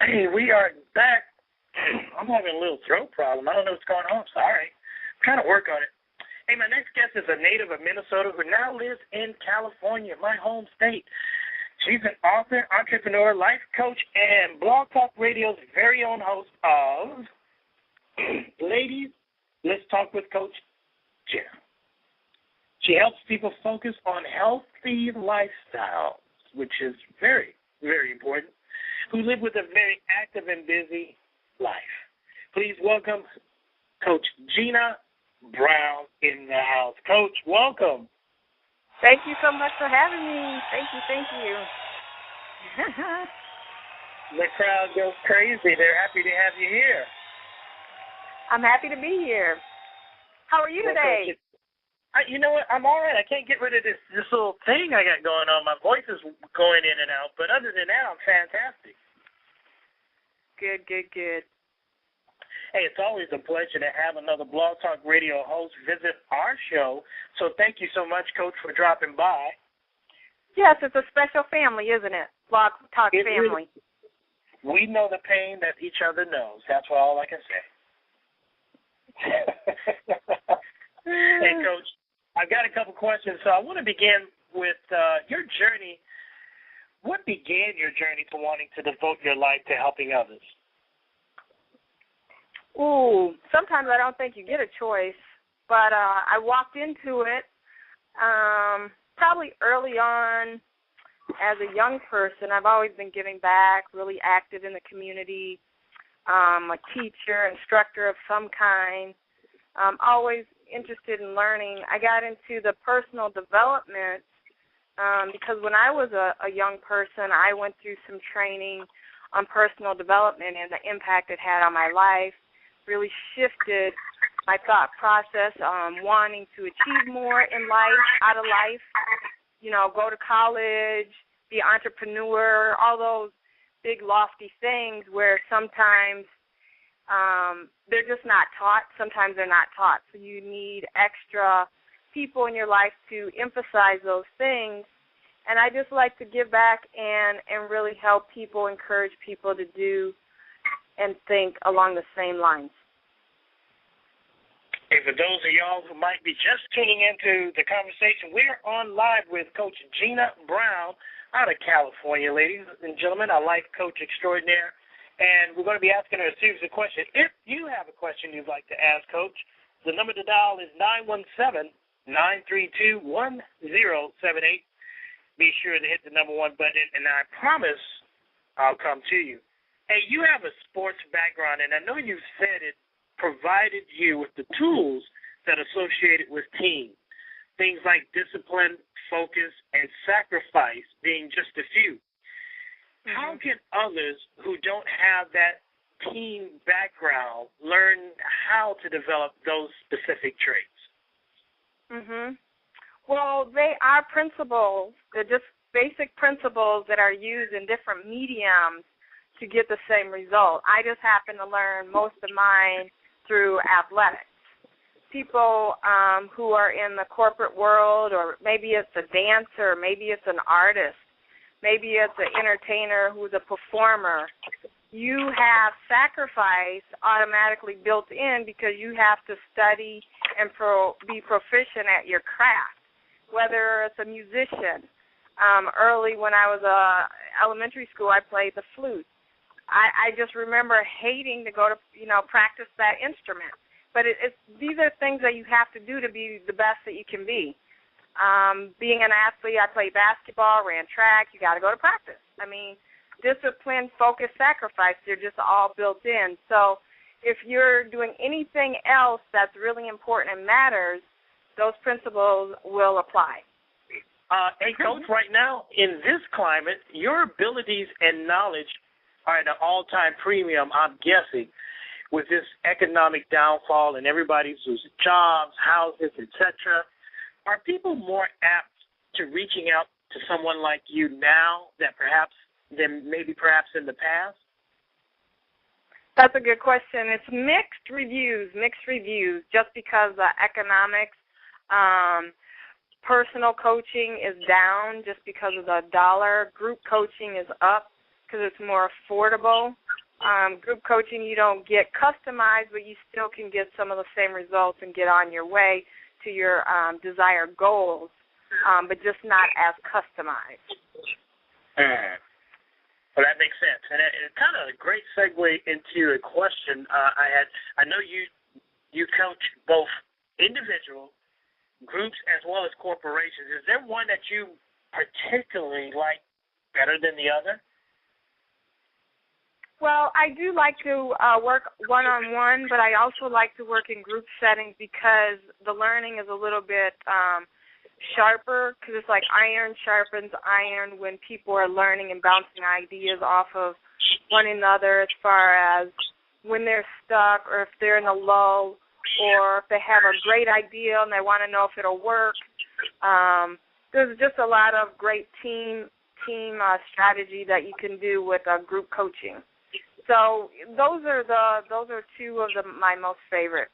Hey, we are back. I'm having a little throat problem. I don't know what's going on. Sorry. I'm trying to work on it. Hey, my next guest is a native of Minnesota who now lives in California, my home state. She's an author, entrepreneur, life coach, and Blog Talk Radio's very own host of Ladies, Let's Talk with Coach Jeanna. She helps people focus on healthy lifestyles, which is very, very important, who live with a very active and busy life. Please welcome Coach Jeanna Brown in the house. Coach, welcome. Thank you so much for having me. Thank you. The crowd goes crazy. They're happy to have you here. I'm happy to be here. How are you today? You know what? I'm all right. I can't get rid of this little thing I got going on. My voice is going in and out, but other than that, I'm fantastic. Good. Hey, it's always a pleasure to have another Blog Talk Radio host visit our show. So thank you so much, Coach, for dropping by. Yes, it's a special family, isn't it? Blog Talk family. We know the pain that each other knows. That's all I can say. Hey, Coach, I've got a couple questions. So I want to begin with your journey. What began your journey to wanting to devote your life to helping others? Ooh, sometimes I don't think you get a choice, but I walked into it probably early on as a young person. I've always been giving back, really active in the community, a teacher, instructor of some kind, always interested in learning. I got into the personal development because when I was a young person, I went through some training on personal development, and the impact it had on my life really shifted my thought process on wanting to achieve more in life, out of life, go to college, be an entrepreneur, all those big lofty things where sometimes they're just not taught. Sometimes they're not taught. So you need extra people in your life to emphasize those things. And I just like to give back and really help people, encourage people to do and think along the same lines. Hey, for those of y'all who might be just tuning into the conversation, we're on live with Coach Jeanna Brown out of California, ladies and gentlemen, our life coach extraordinaire. And we're going to be asking her a series of questions. If you have a question you'd like to ask, Coach, the number to dial is 917-932-1078. Be sure to hit the number 1 button, and I promise I'll come to you. Hey, you have a sports background, and I know you said it provided you with the tools that are associated with team, things like discipline, focus, and sacrifice being just a few. Mm-hmm. How can others who don't have that team background learn how to develop those specific traits? Mm-hmm. Well, they are principles. They're just basic principles that are used in different mediums to get the same result. I just happen to learn most of mine through athletics. People who are in the corporate world, or maybe it's a dancer, maybe it's an artist, maybe it's an entertainer who's a performer, you have sacrifice automatically built in because you have to study and be proficient at your craft. Whether it's a musician, early when I was elementary school, I played the flute. I just remember hating to go to, practice that instrument. But these are things that you have to do to be the best that you can be. Being an athlete, I played basketball, ran track. You got to go to practice. I mean, discipline, focus, sacrifice, they're just all built in. So if you're doing anything else that's really important and matters, those principles will apply. Hey, Coach, right now, in this climate, your abilities and knowledge are at an all-time premium, I'm guessing, with this economic downfall and everybody's losing jobs, houses, etc. Are people more apt to reaching out to someone like you now than maybe perhaps in the past? That's a good question. It's mixed reviews, just because the economics. Personal coaching is down just because of the dollar. Group coaching is up because it's more affordable. group coaching, you don't get customized, but you still can get some of the same results and get on your way to your desired goals, but just not as customized. Well, that makes sense. And it's kind of a great segue into a question I had. I know you coach both individual groups as well as corporations. Is there one that you particularly like better than the other? Well, I do like to work one-on-one, but I also like to work in group settings because the learning is a little bit sharper, because it's like iron sharpens iron when people are learning and bouncing ideas off of one another as far as when they're stuck or if they're in a lull or if they have a great idea and they want to know if it'll work. There's just a lot of great team strategy that you can do with group coaching. So those are two of my most favorite